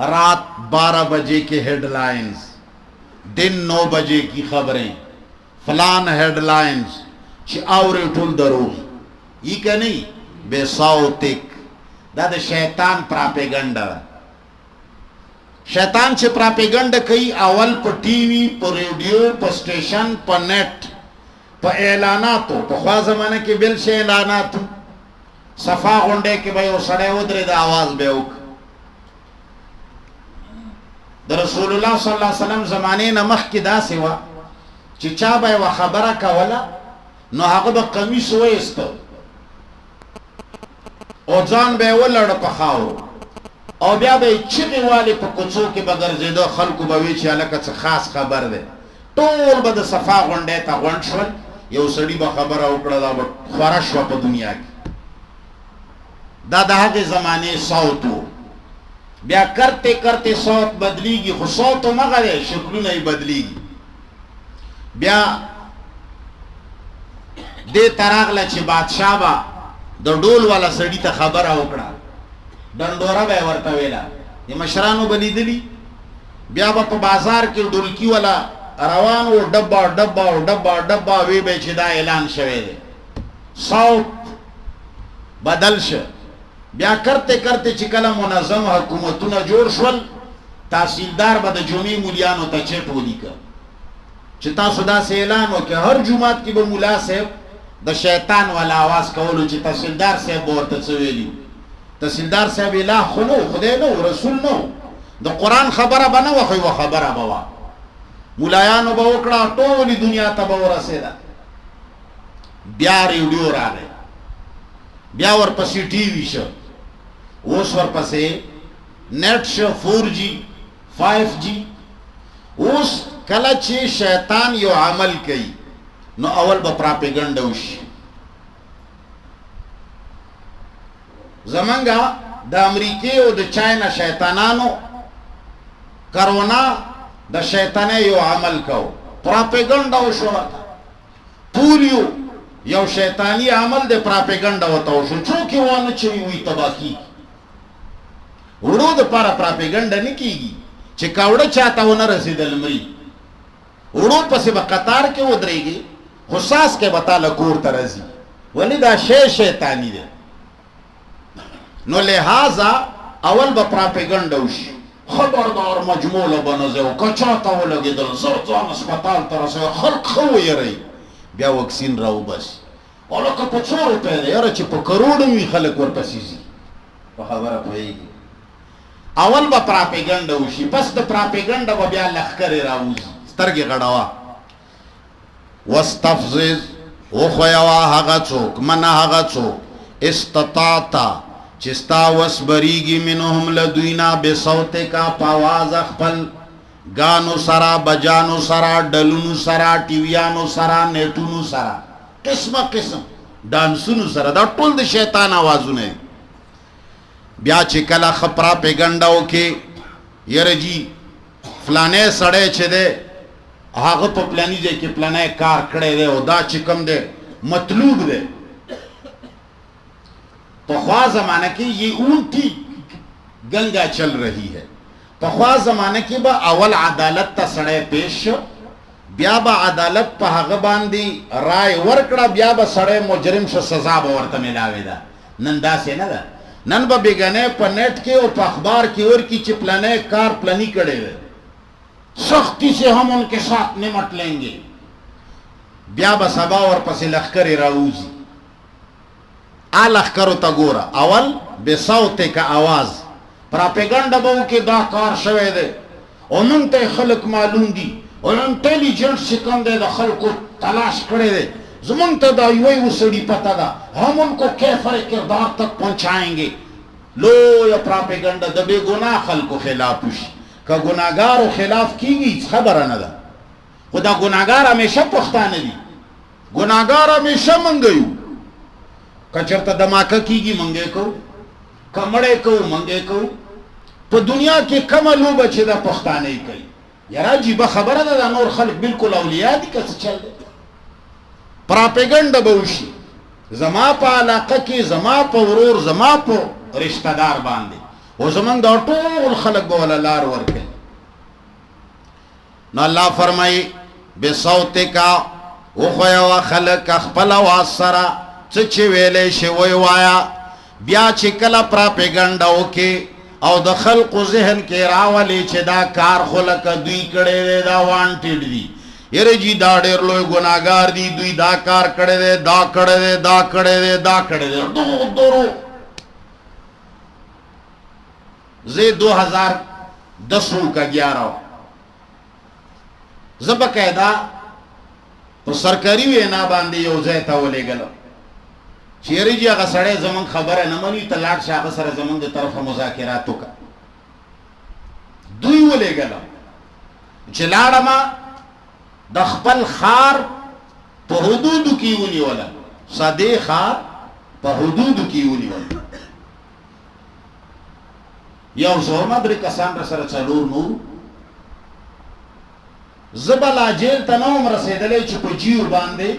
रात 12 बजे के हेडलाइंस, दिन 9 बजे की खबरें, फलान हेडलाइंस और टुल दरोज ये क्या नहीं बेसाउतिक दादा शैतान प्रापेगंडा शैतान से प्रापेगंड कई अवल पर टीवी पर रेडियो पर स्टेशन पर नेट पर ऐलानात तो ख्वा जमाने के बिल से ऐलानात सफा गुंडे के भाई वो सड़े उधरे दा आवाज बेउक रसूलुल्लाह सल्लल्लाहु अलैहि वसल्लम जमाने नमख की दा सेवा चिचा भाई व खबरा का वाला नो हक़ब कमीस वेस्तो और जान बे वो लड़ पखाओ और ब्या बे चिगे वाले पकुचो के बगर जेदो खल्कु बवेची अलग खास खबर दे टोल बद सफा गुंडे ता गुंडशल यो सड़ी बा खबर उकड़ा दा खरश व दुनिया की दादा के जमाने सौतु ब्या करते करते सौत बदलीगी खु सौत मगरे शक्ल नहीं बदलीगी ब्या दे तरागला चे बादशाह बा द डोल वाला सड़ी ता खबर उकड़ा डंडोरा बे वर्ता वेला ये मशरानो बली दिली ब्या बा बाजार के डुलकी वाला रवान वो डब्बा डब्बा डब्बा डब्बा वे बेचदा ऐलान शवे दे सौत बदल श ब्या करते करते चिकला मुनज़्ज़म हुकूमतुना जोड़ शवल तहसीलदार बद जुमी मुलियानो ता चेटोली का चिता सुदा से ऐलान हो कि हर जुमात की वो मुला से द शैतान वाला आवाज कौलो ची तहसीलदार साहब बहुत तसवेली तहसीलदार साहब इला खुनो खुदे नो रसूल नो द कुरान खबरा बना व खबरा बवा मुलायानो बवकड़ा टोली दुनिया तबवरा सेदा ब्या रेडियो राले ब्या वर पसी टीवी शो उस वर पसे नेट शो 4G 5G उस कला चे शैतान यो अमल कई नो अवल बप्रापेगंडा उश जमंगा द अमरीके और द चाइना शैतानानो करोना द शैताने यो अमल कहो प्रापेगंडा उश पूलियो यो शैतानी अमल दे प्रापेगंडा होता उश चूंकि वो नचवी हुई तबाकी उड़ो द पारा प्रापेगंडा नहीं कीगी चिकावड़ा चाहता हो न रसीदल मरी उड़ो पसे बकतार के उधरेगी हुसास के बता लकूर तरजी वलिदा शैतानी दे नो लिहाजा अवल बप्रापेगंडा उश खबरदार मजमूल बनजे कचाता वो लगे दल जरजान अस्पताल तरह से खल्क खो ये रही ब्या वैक्सीन राव बस और का 500 रुपए दे यार चे करोड़ में खलक वर पसीजी खबर पएगी अवल बप्रापेगंडा उशी बस द प्रापेगंडा ब्या लखकर राउज तरगे गड़ावा वस्तफजिज ओ खोयावा हागा चोक मना हागा चोक इस्तताता चिस्ता वसबरीगी मिनहुम लदुइना बेसौते का पावाज अखपल गानो सरा बजानो सरा डलुनु सरा टीवियानो सरा नेटुनु सरा किस्म किस्म डांसुनु सरा दा टोल द शैतान आवाजु ने ब्या चिकला खपरा पेगंडाओ के यरजी फलाने सड़े छे दे हागो तो प्लानी दे के प्लाने कार खड़े दे दा चिकम दे मतलूब दे तो ख्वा जमाने की ये उल्टी गंगा चल रही है तो ख्वा जमाने की बा अवल अदालत ता सड़े पेश ब्या बा अदालत पा हग बांधी राय वर्कड़ा ब्या बा सड़े मुजरिम से सजा बवर्त मिलावेदा नंदा से ना दा नन बा बिगने पर नेट के और अखबार की ओर की चिपलाने कार प्लानी कड़े हुए सख्ती से हम उनके साथ निमट लेंगे ब्या बा सबा और पसे लखकर राऊजी आ लखकरो तगोरा अवल बेसौते का आवाज प्रापेगंडा बहु के दाकार शवे दे उन ते खलक मालूम दी और इंटेलिजेंस सिकम दे खल को तलाश करे दे जुमन ते दा वही उसड़ी पता दा हम उनको कैफर किरदार तक पहुंचाएंगे लो या प्रापेगंडा दबे गुनाह खल को खिलाफ का गुनाहगार खिलाफ की गई खबर न दा खुदा गुनाहगार हमेशा पुख्ता नहीं गुनाहगार हमेशा मंगयू कचरता धमाका की मंगे को कमड़े को मंगे को तो दुनिया के कमलू बचे दा पुख्ता नहीं कई यारा जी बखबर दा नूर खल्क बिल्कुल औलिया दी कस चल प्रापेगंडा बहुशी जमा पा इलाका की जमा पा वरूर जमा पा रिश्तेदार बांधे او زمن دا ټول خلق به ولا لار ورکړي. نو الله فرمای بصوتک او خو خلق خپل आवाज سره څه چې ویلې شی وای وایا. بیا چې کله پراپګاندا وکي او د خلق ذهن کې راولي چې دا کار خلق دوی کړي دا وانټډ دي، یره جی دا ډېر لوی ګناګار دي، دوی دا کار کړي دي، دا کړي دي، دا کړي دي، دا کړي دي. دورو زه 2010 کا 11 زب قاعده په سرکاري وینا باندې یو ځای ته ولېګل چیرې جی هغه سړی زمون خبره نه مانی ته لاړ شاغه سره زمون د طرفه مذاکرات وکړه. دوی ولېګل چې لاړم د خپل خار په حدود کې ونیول، ساده خار په حدود کې ونیول. یو زوما درې کسان را سره څلور نور زبلا جیل ته نوم رسیدلې چې په جیو باندې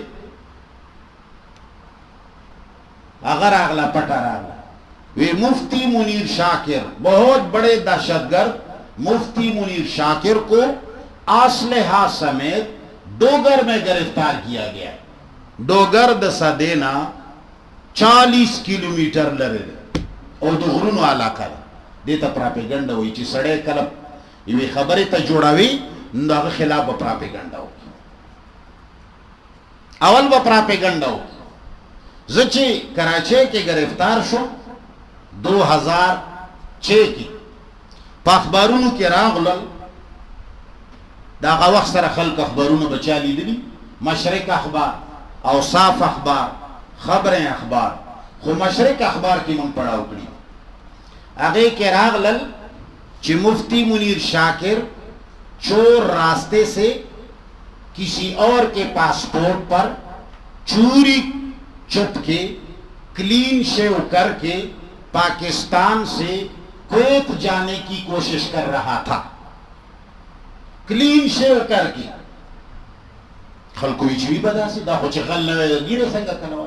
اگر اغلا پٹا راغلا. وی مفتی منیر شاکر بہت بڑے دہشتگرد مفتی منیر شاکر کو اسلحہ سمیت ڈوگر میں گرفتار کیا گیا. ڈوگر د سدینا 40 کلومیٹر لري او د غرونو علاقه ده. دیتا پراپیګنډا وایي چې سړی کله یوې خبرې ته جوړوي نو هغه خلاف به پراپیګنډا وکړي. اول به پراپیګنډا وکړي. زه چې کراچۍ کې گرفتار شو 2006 کې په اخبارونو کې راغلل. دا هغه وخت سره خلک اخبارونه بچا لیدلي، مشرق اخبار، اوصاف اخبار، خبریں اخبار. خو مشرق اخبار کې مونږ پڑھاو کړي. هغه کې راغلل چې مفتی منیر شاکر چور راستے سے کسی اور کے پاسپورٹ پر چوری چپ کے کلین شیو کر کے پاکستان سے کویت جانے کی کوشش کر رہا تھا. کلین شیو کر کے خلقوی چوی بدا سی دا خوچ غل نوے گیره سنگا کنوا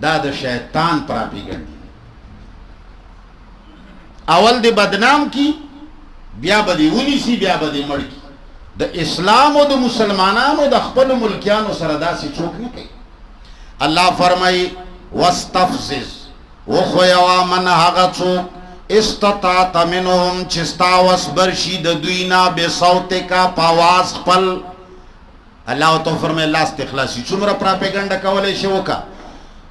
دا دا شیطان پراپیگنڈی. اول دی بدنام کی بیا بدی ونی سی بیا بدی مڑ کی. دا اسلام و دا مسلمانان و دا خپل ملکیان و سردا سی چوک نہ کئی. اللہ فرمائی واستفزز وخویوا من حقا چوک استطاعت منهم چستا وسبرشی دا دوینا بے صوت کا پاواز خپل. اللہ تو فرمائے اللہ استخلاصی چمرا پراپیگنڈا کولے شو کا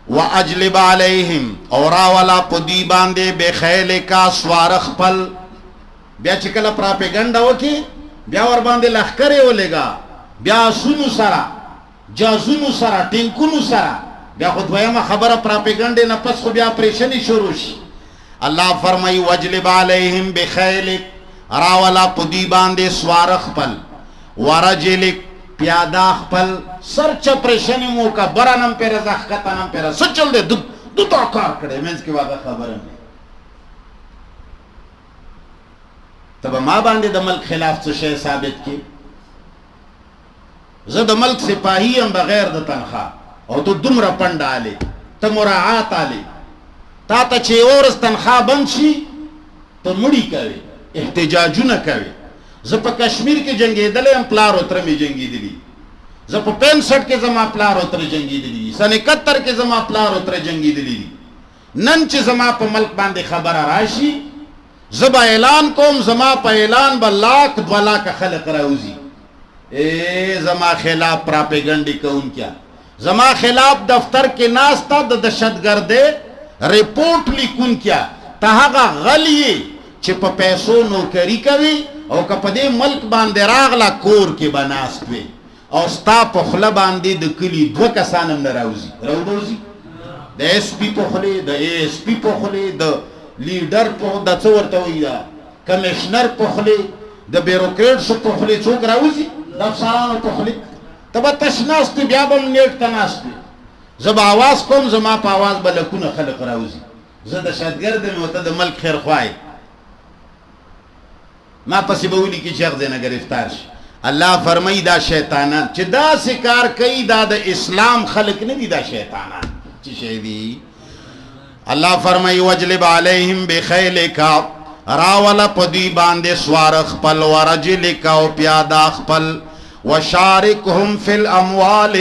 وَأَجْلِبَ عَلَيْهِمْ اورا والا پدی باندے بے خیل کا سوارخ پل. بیا چکل پراپیگنڈا وکی بیا ور باندے لخکرے ہو گا بیا سنو سرا جازونو سرا ٹنکونو سرا بیا خود ویما خبر پراپیگنڈے نپس خو بیا پریشنی شروع شی. اللہ فرمائی وَأَجْلِبَ عَلَيْهِمْ بِخَيْلِكَ را والا پدی باندے سوارخ پل وَرَجِلِكَ پیادا خپل سر چپریشنی موکا برانم پیرا زخکتانم پیرا سچل دے دو تا کار کڑے میں اس کے واقع خبرم دے. تب ما باندے دا ملک خلاف چو شے ثابت کی زد ملک سپاہی ہم بغیر دا تنخواہ او تو دمرا پنڈ آلے تا مراعات آلے تا تا چھے اورس تنخواہ بند شی تو مڑی کوئے احتجاجو نہ کوئے. زپا کشمیر کے جنگی دلے ہم پلار اتر میں جنگی دلی. زپا 65 کے زما پلار اتر جنگی دلی. سن 71 کے زما پلار اتر جنگی دلی. نن چی زما پا ملک باندے خبر راشی زبا اعلان کوم زما پا اعلان با لاکھ 2 لاکھ خلق راوزی. اے زما خلاف پراپیگنڈی کون کیا زما خلاف دفتر کے ناستا دا دشت گردے ریپورٹ لیکن کیا تاہاگا غلیے چی پا پیسو نوکری کوي او که پا دے ملک باندے راغلا کور کے بناست وے او ستا پخلا باندے دا کلی 2 کسانم نراوزی راودوزی دا ایس پی پخلے دا ایس پی پخلے دا لیڈر پخلے دا چورتوی دا کمیشنر پخلے دا بیروکریٹس پخلے چوک راوزی دا افسرانو پخلے تبا تشناستی بیا بم نیٹ تناستی زب آواز کم زما پا آواز بلکون خلق راوزی زد شدگرد میں ہوتا دا ملک خیر خواہی ما پسی بولی کی شخص دینا گرفتار شی. اللہ فرمائی دا شیطانان چی دا سکار کئی دا دا اسلام خلق ندی دا شیطانان چی شیدی. اللہ فرمائی وجلب علیہم بخیلکا راولا پدی باندے سوار خپل ورجلک او پیادا خپل وشارکهم فی الاموال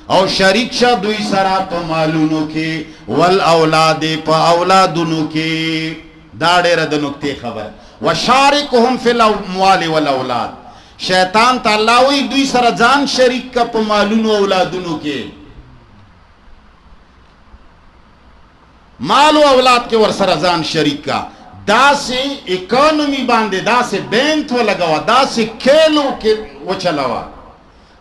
او شریک شا دوی سرا پا مالونو کی والاولاد پا اولادونو کی دا دیر دا نکتے خبر وشارکهم فی الاموال والاولاد شیطان تا اللہ وی دوی سرا جان شریک کا پا مالونو اولادونو کی مالو اولاد کے ور سرا جان شریک کا دا سے اکانومی باندے دا سے بینت و لگوا دا سے کھیلو کے و چلوا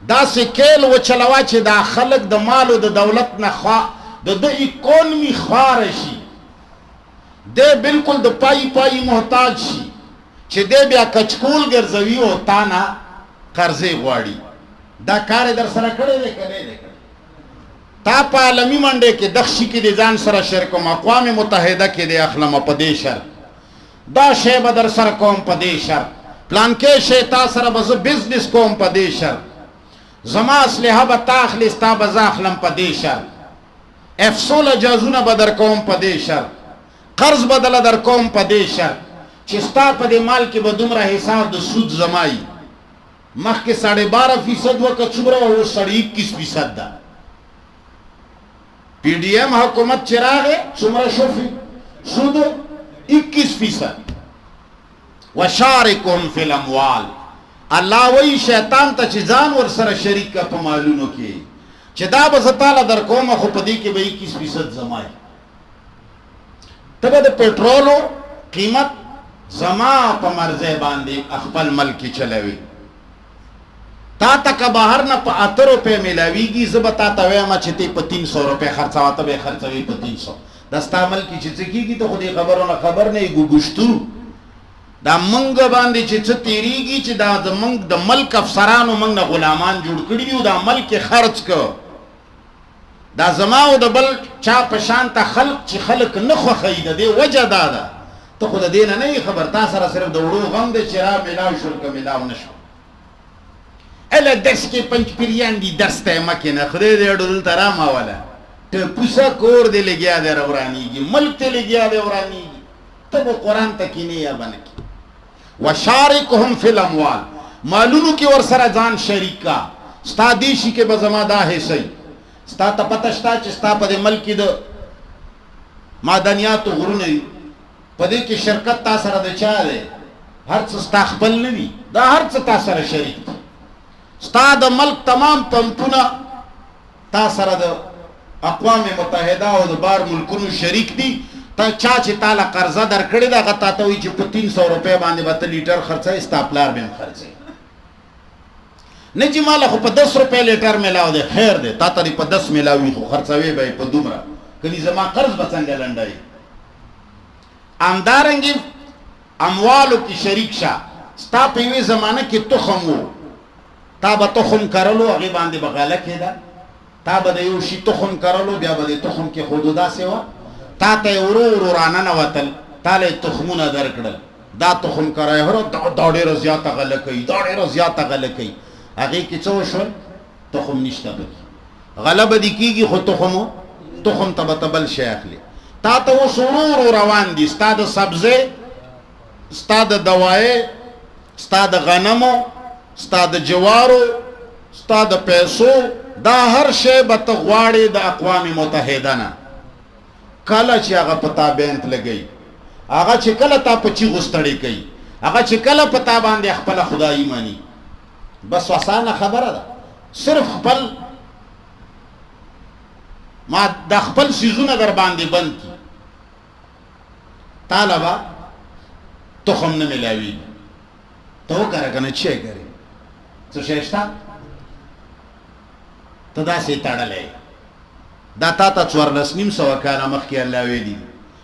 دا سے کھیل و چلوا چھ دا خلق دا مالو دا دولت نخوا دا اکانومی خوارشی دے بالکل دا پائی پائی محتاج شی چھ دے بیا کچکول گرزوی و تانا قرضے غواری دا کار در سر کڑے دے کرے دے کرے تا پا عالمی منڈے کے دخشی کی دے جان سر شرکم اقوام متحدہ کے دے اخلم پدے شر دا شیب در سر کوم پدے شر پلان کے شیطا سر بز بزنس کوم پدے شر زما اسلحہ بتاخلی ستا بزاخلم پدے شر افسول جازون بدر کوم پدے شر قرض بدل در کوم پدے شر چستا پدے مال کی بدوم رہ حساب دا سود زمائی مخ کے 12.5% وقت چبرا وہ 21% دا پی ڈی ایم حکومت چراغ چمرا شوفی سود 21% وشارکهم فی الاموال اللہ وی شیطان تا چیزان ور سر شریک کا پمالونو کی چی دا بزتالا در کوم خوپدی کی بھئی 21% زمائی تبا دا پیٹرولو قیمت زما پا مرزے باندے اخپل ملکی چلوی تا تک باہر نا پا 8 روپے ملاوی گی زبتا تاویما چیتے پا 300 روپے خرچاوا تبے خرچاوی پا 300 دستا ملکی چیزے کی گی تو خودی خبرو نا خبر نہیں گو گشتو دا منگ باندے چیزے تیری گی چی دا منگ دا ملک افسرانو منگ نا غلامان جوڑ کردیو دا ملک خرچ کو دا زماو دا بل چا پشان تا خلق چی خلق نخو خیده دے وجہ دادا تو خود دینا نہیں خبر تا سر صرف دوڑو غم دے چرا ملاو شرک ملاو نشو ایلا درس کے پنچ پریان دی درس تے مکینا خدے دے اڈول ترام آوالا تو پوسا کور دے لے گیا دے رورانی گی ملک تے لے گیا دے رورانی گی تب وہ قرآن تکینے یا بنکی وشارکهم فی الاموال معلومو کی ورسر جان شریک کا ستا دیشی کے بزما دا ہے سی ستا تا پتشتا چی ستا پا دے ملکی دا معدنیات و غرونی پا دے کی شرکت تا سر دے چاہ دے ہر چا ستا خبل نوی دا ہر چا تا سر شریک ستا دا ملک تمام پمپونا تا سر دا اقوام متحدہ و دا بار ملکونو شریک دی تا چاچی تالا قرضہ در کردی دا غطا تاوی چی پا 300 روپے باندے با تا لیٹر خرچہ استا پلار بین خرچہ نجی مالا خو پا 10 روپے لیٹر ملاو دے خیر دے تا تا دی پا 10 ملاوی خو خرچوی بائی پا دومرا کنی زمان قرض بسنگا لندائی امدارنگی اموالو کی شریک شا ستا پیوی زمانہ کی تخمو تا با تخم کرلو اگی باندے بغالا کی دا تا با دیوشی تخم کرلو بیا با دی تخم کی خودودا سوا تا تا ورو رانا نواتل تا لے تخمونا در کڑل دا تخم کرای ہرو داڑی رزیاتا غلقی داڑی رزیاتا غلقی اگی کی چو شل تخم نشتا بکی غلب دی کی گی خود تخمو تخم تبا تبل شیخ لی تا تا وہ سرور روان دی ستا دا سبزے ستا دا دوائے ستا دا غنمو ستا دا جوارو ستا دا پیسو دا ہر شے بتغواڑی دا اقوام متحدہ نا کالا چی آغا پتا بینت لگئی آغا چی کلا تا پچی غستڑی کئی آغا چی کلا پتا باندے اخپل خدایی مانی بس وسانا خبر دا صرف خپل ما دا خپل سیزون در باندے بند کی طالبا تخم نملاوی تو کرا کنا چھے کرے تو شیشتا تو دا سی تاڑا لے دا تا تا 14.5 کانا مخ کی اللہ ویدی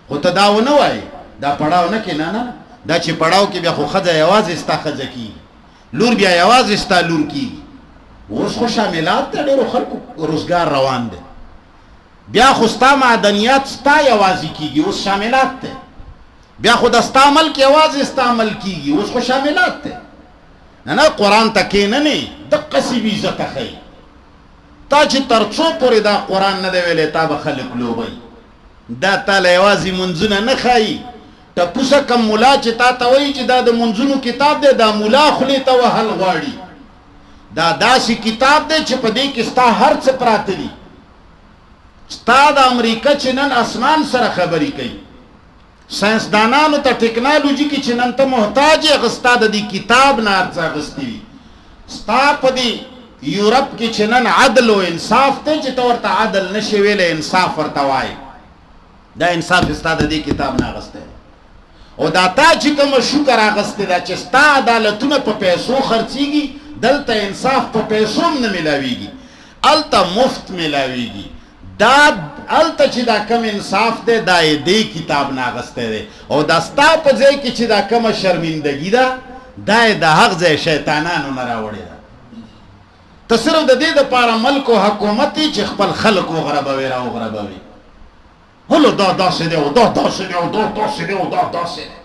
خو تا داو نوائی دا پڑاو نکی نانا دا چی پڑاو کی بیا خو خدا یواز استا خدا کی لور بیا یواز استا لور کی اس خو شاملات تا دیرو خلق روزگار روان دے بیا خو ستا معدنیات ستا یوازی کی گی اس شاملات تے بیا خود استا عمل کی یواز استا عمل کی گی اس خو شاملات تے نا قرآن تکی ننی دقسی بیزت خی تا چی ترچو پوری دا قرآن ندے ویلے تا بخلق لو بای دا تا لیوازی منزن نخائی ټپوسه کم مولا چې تا ته وایي چې دا د منځونو کتاب دی دا مولا خولې ته وهل غواړي دا داسې کتاب دی چې په دې کې ستا هر څه پراته دي ستا د امریکا چې نن اسمان سره خبرې کوي ساینسدانانو ته ټیکنالوژي کې چې نن ته محتاج یې ستا د دې کتاب نه هر څه اخیستي وي ستا په دې یورپ کې چې نن عدل او انصاف دی چې ته ورته عدل نشي ویلی انصاف ورته وایي دا انصاف ستا د دې کتاب نه اخیستی او دا تا چې کومه شکر اخیستی ده چې ستا عدالتونه په پیسو خرڅېږي دلته انصاف په پیسو هم نه میلاویږي هلته مفت میلاویږي دا هلته چې دا کم انصاف دی دا یې دې کتاب نه اخیستی دی او دا ستا په ځای کې چې دا کومه شرمندګي ده دا یې د هغ ځای شیطانانو نه راوړې ده ته صرف د دې دپاره ملک او حکومت یې چې خپل خلک وغربوي راوغربوي هلو دا داسې دی او دا داسې دی او دا داسې دی او دا داسې دی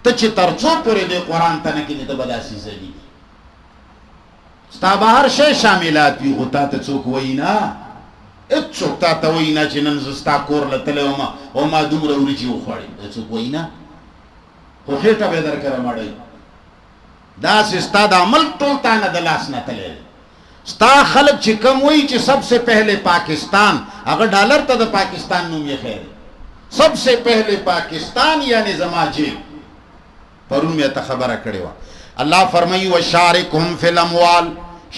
ته چې تر څو پورې دې قرآن ته نه کړي ته به داسې ځلېږي ستا به هر شی شاملات وي خو تا ته څوک وایي نه هېڅوک تا ته وایي نه چې نن زه ستا کور له تللی وم او ما دومره وریجې وخوړې څوک وایي نه خو خېټه به یې درکره مړوي داسې ستا دا ملک ټول تا نه د لاس نه تللی ستا خلق چې کم وایي چې سب سے پہلے پاکستان هغه ډالر ته د پاکستان نوم یې خیر سب سے پہلے پاکستان یعنی زما جیب پرون مې ته خبره کړې وه الله فرمایي وشارکهم فی الاموال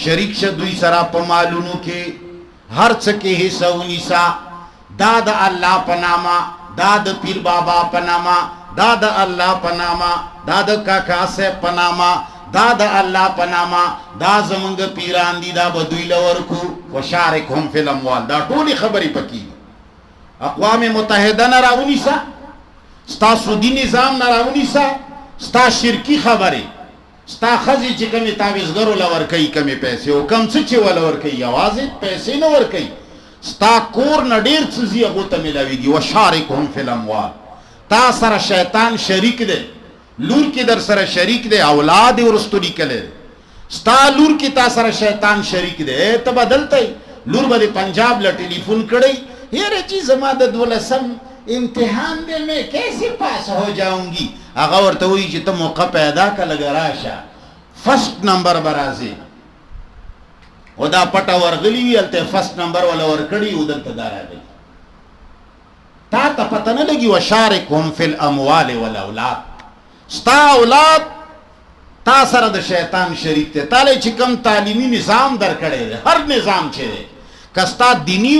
شریک شه دوی سره په مالونو کې هر څه کې حصه ونیسه دا د الله په نامه دا د پیر بابا په نامه دا د الله په نامه دا د کاکا صاحب په نامه دا د الله په نامه دا زمونږ پیران دي دا به دوی له ورکو وشارکهم فی الاموال دا ټولې خبرې پکې اقوام متحده نه راونیسه ستا سودي نظام نه راونیسه ستا شرکي خبرې ستا ښځې چې کومې تعویضګرو له ورکوي کمې پیسې او کم څه چې وله ورکوي یوازې پیسې نه ورکوي ستا کور نه ډېر څه ځي هغو ته میلاویږي وشارکهم فی الاموال تا سره شیطان شریک دی لور کې در سره شریک دی اولاد یې ورستو لیکلی دی ستا لور کې تا سره شیطان شریک دی ته به دلته لور به د پنجاب له ټلیفون کړی یاره جی زما د 12 امتحان دی میں کیسے پاس ہو جاؤں گی هغه ورته وایي چې ته موقع پیدا که لږه راشه فرسٹ نمبر به راځي او دا پټه ورغلي وي هلته فرسٹ نمبر وله ورکړي او دلته دا راغلي تا ته پته نه لګي وشارکهم فی الاموال والاولاد ستا اولاد تا سره د شیطان شریک دی تا له چې کوم تعلیمي نظام درکړی دی هر نظام چې دی که ستا دیني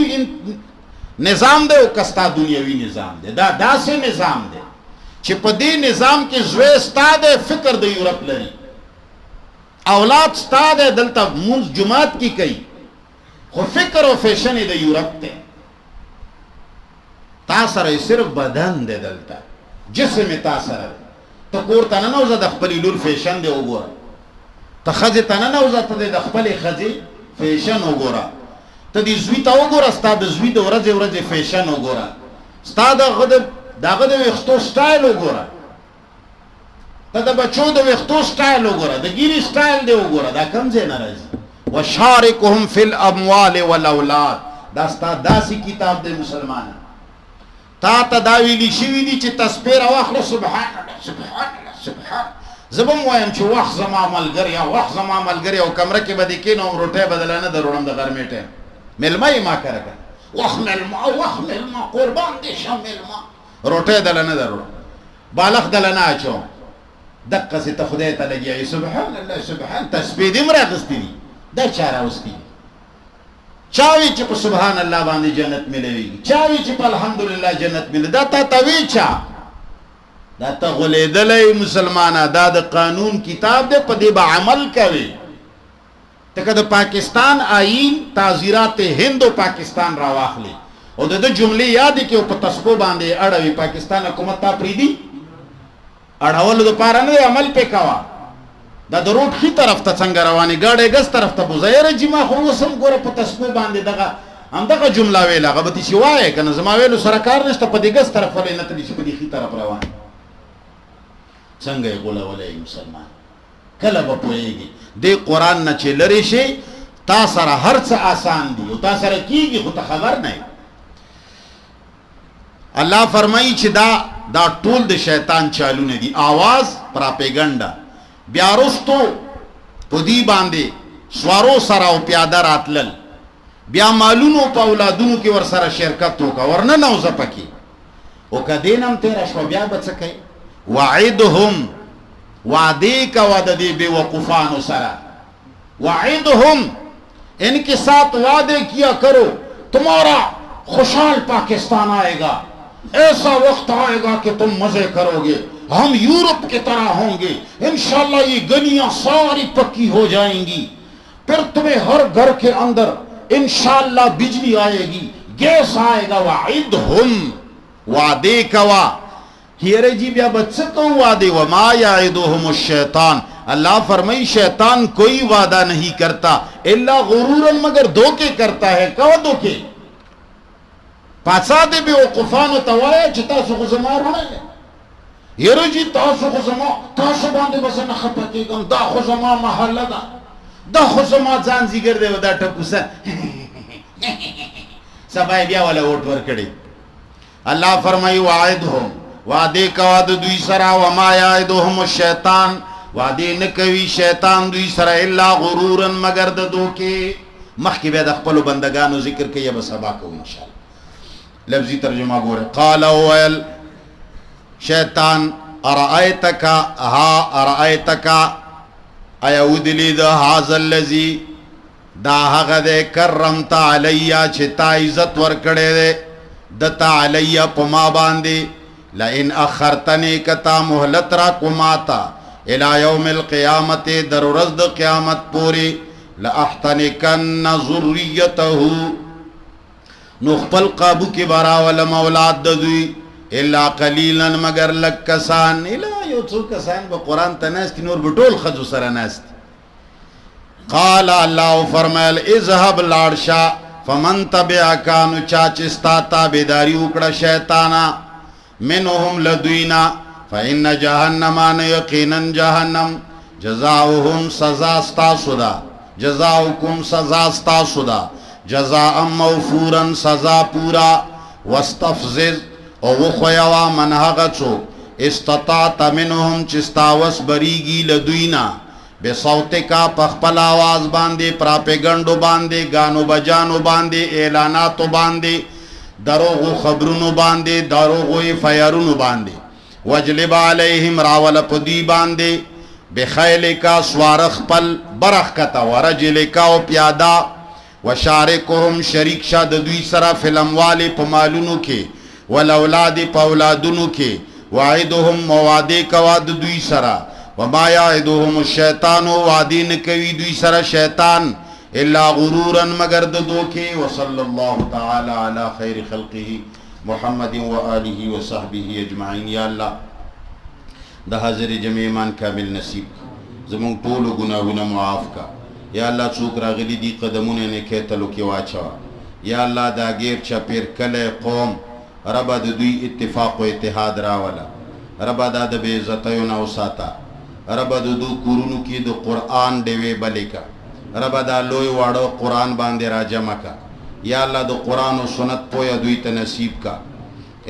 نظام دی او که ستا دنیوي نظام دی دا داسې نظام دی چې په دې نظام کې زوی ستا دی فکر د یورپ لري اولاد ستا دی دلته مونځ جماعت کې کوي خو فکر او فیشن یې د یورپ دی تا سره صرف بدن دی دلته جسم یې تا سره دی ته کور ته ننوځه د خپلې لور فیشن دی وګوره ته ښځې ته ننوځه ته د خپلې ښځې فیشن وګوره ته دې زوی ته وګوره ستا د زوی د ورځې ورځې فیشن وګوره ستا د هغه د ویښتو سټایل وګوره ته د بچو د ویښتو سټایل وګوره د ګیري سټایل دی وګوره دا کوم ځای نه راځي وشارکهم فی الاموال والاولاد دا ستا داسې کتاب دی مسلمانه تا ته دا ویلي شوي دي چې تسبیح راواخله سبحان الله سبحان الله سبحان زه به م وایم چې وخت زما ملګریا وخت زما ملګریا او کمره کې به دې کېنوم روټۍ به دله نه دروړم د غرمې ټایم مېلمه یې ما کره کړه وخت مېلمه قربان دې شم مېلمه روټۍ دله نه دروړم بالښت دله نه اچوم دقسې ته خدای ته لګیا سبحان الله سبحان تسبیح دې م راغستې دي دا چا راوستي دي چاوی چې په سبحان الله باندې جنت ملويږي چاوی چې په الحمدلله جنت ملوي دا تا توی چا دا ته غلیدلې مسلمانه دا د قانون کتاب دی په دې به عمل کوي ته که د پاکستان آئین تعزیرات هند او پاکستان راواخلي او د جملې یادې کې او په تسبو باندې اړوي پاکستان حکومت تا پریدي اړولو دپاره نه دی عمل پې کوه دا د روډ ښي طرف ته څنګه روانې ګاډی ګز طرف ته بوځه یاره جي ما خو اوس هم ګوره په تسبو باندې دغه همدغه جمله ویل هغه به تاسې وایې که نه زما ویلو سره کار نشته په دې ګز طرف ولې نه تلي چې په دې ښي طرف روان څنګه یې غولولی مسلمان کله به پوهېږي دې قرآن نه چې لرې شي تا سره هر څه آسان دي او تا سره کېږي خو ته خبر نه یې الله فرمایي چې دا ټول د شیطان چالونه دي. आवाज پراپیګنډا بیا رستو پدی باندې سوارو سره او پیاده راتلل بیا مالونو په اولادونو کې ور سره شرکت وکا ورنه نو زپکی او کدینم تیر شو بیا بچکای وعدهم وعده کا وعده دی بے وقوفانو سره وعدهم ان کے ساتھ وعدے کیا کرو تمہارا خوشحال پاکستان آئے گا, ایسا وقت آئے گا کہ تم مزے کرو گے, ہم یورپ کی طرح ہوں گے, انشاءاللہ یہ گلیاں ساری پکی ہو جائیں گی, پھر تمہیں ہر گھر کے اندر انشاءاللہ بجلی آئے گی, گیس آئے گا. وعدهم وعدے کوا ہیرے جی بیا بچے تو وعدے وما یعدهم الشیطان. اللہ فرمائی شیطان کوئی وعدہ نہیں کرتا الا غرورا مگر دھوکے کرتا ہے. کوا دھوکے پاسا دے بے وقفان و توایا چتا سو خزمار ہوئے یرو جی تاسو خزما تاسو باندې بس نه خپتی کوم دا خزما محله دا خزما ځان زیګر دی دا ټپوسه سبای بیا ولا ووټ ور کړی. الله فرمایي وعدهم وعده کا د دوی سره وما یعدهم الشیطان وعده نه کوي شیطان دوی سره الا غرورا مگر د دوکي. مخکې به د خپل بندگانو ذکر کوي به سبا کو ان شاء الله. لفظی ترجمہ گورے قال اویل شیطان ارائیتک ارائیتک ایود لید حاضر اللذی دا حق دے کرمتا علی چھتا عزت ورکڑے دے دتا علی پما باندے لئن اخرتنے کتا محلت را کماتا الى یوم القیامت در رزد قیامت پوری لأحتنکن ذریتہو نخپل قابو کی برا ولم اولاد دوی الا قلیلا مگر لک کسان الا یو څو کسان با قرآن تناس کی نور بطول خزو سرناست. قال اللہ فرمائل اذهب لارشا فمن تبعکانو چاچستا تابداری اکڑا شیطانا منهم لدوینا فإن جہنمان یقینا جہنم جزاؤهم سزاستا صدا جزاؤکم سزاستا صدا جزاء موفورا سزا پورا واستفزز او وخویوا من حغچو استطاعت منهم چستاوس بریگی لدوینا بے صوتے کا پخپل آواز باندے پراپیگنڈو باندے گانو بجانو باندے اعلاناتو باندے دروغو خبرونو باندے دروغو فیرونو باندے وجلب علیہم راول پدی باندے بے خیل کا سوارخ پل برخ کتا ورجل کا و پیادا وشارکهم شریک شا د دوی سره فلم والے په مالونو کې ولولاد په اولادونو کې وعدهم موعده کوا د دوی سره وما یعدهم الشیطان وعدین کوي دوی سره شیطان الا غرورا مگر د دوکي. وصلی الله تعالی علی خیر خلقه محمد و آله و صحبه اجمعین. یا الله د حاضر جمع ایمان کامل نصیب زمون ټول گناهونه معاف کا. یا اللہ چوک راغلی دی قدمونه نکے تلو کی واچا. یا اللہ دا گیر چپیر کل قوم ربا دا دوی اتفاق و اتحاد راولا ربا دا دا بے عزتیو ناو ساتا ربا دا دو قرونو کی دا قرآن دیوے بلے کا ربا دا لوی وارو قرآن باندے را جمع کا. یا اللہ دا قرآن و سنت پویا دوی تنصیب کا.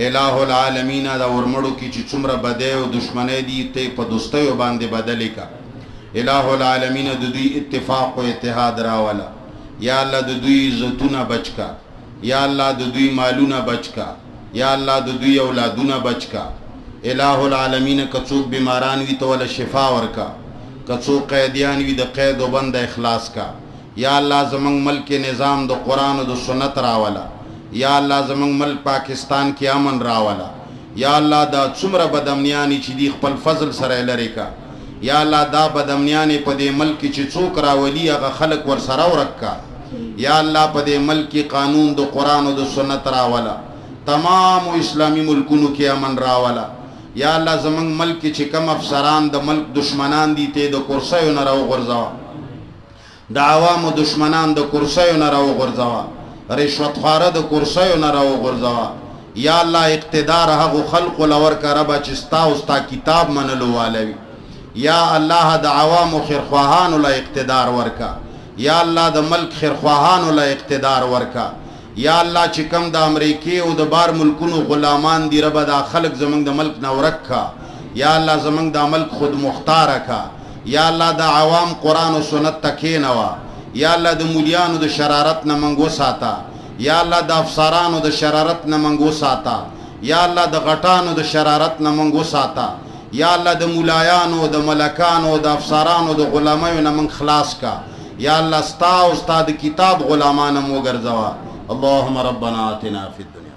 الہ العالمین دا ورمڑو کی چی چمر بدے و دشمنے دی تے پا دوستیو باندے بدلے کا. الہ العالمین دوی اتفاق و اتحاد راولا. یا اللہ دوی عزتونا بچ کا. یا اللہ دوی مالونا بچ کا. یا اللہ دوی اولادونا بچ کا. الہ العالمین کچوک بیمارانوی تولا شفا ورکا کچوک قیدیانوی دا قید و بند اخلاص کا. یا اللہ زمانگ ملک نظام دا قرآن و دا سنت راولا. یا اللہ زمانگ ملک پاکستان کی امن راولا. یا اللہ دا چمر بدمنیانی چی دی خپل فضل سر لرے کا. یا اللہ دا بدمنیانی پا دے ملک چی چوک راولی اگا خلق ور سراو رکھا. یا اللہ پا دے ملک قانون دو قرآن و دو سنت راولا تمام اسلامی ملکونو کی امن راولا. یا اللہ زمانگ ملک چی کم افسران دا ملک دشمنان دی تے دا کرسیو نراو غرزاوا دا عوام دشمنان دا کرسیو نراو غرزاوا رشوت خارا دا کرسیو نراو غرزاوا. یا اللہ اقتدار حق خلق لور کا ربا چستا استا کتاب منلو والوی. یا اللہ دا عوام و خیرخواہان لا اقتدار ورکا. یا اللہ دا ملک خیرخواہان لا اقتدار ورکا. یا الله چې کم د امریکې او د بار ملکونو غلامان دی رب دا خلق زمنګ د ملک نو رکھا یا الله زمنګ د ملک خود مختار کا یا الله د عوام قرآن او سنت تکینوا یا الله د مولیانو د شرارت نه منګو ساته یا الله د افسرانو د شرارت نه منګو ساته یا الله د غټانو د شرارت نه منګو ساته یا الله د مولایانو د ملکانو د افسرانو د غلامانو نه من خلاص کا یا الله ستا او استاد کتاب غلامان مو ګرځوا اللهم ربنا آتنا فی الدنیا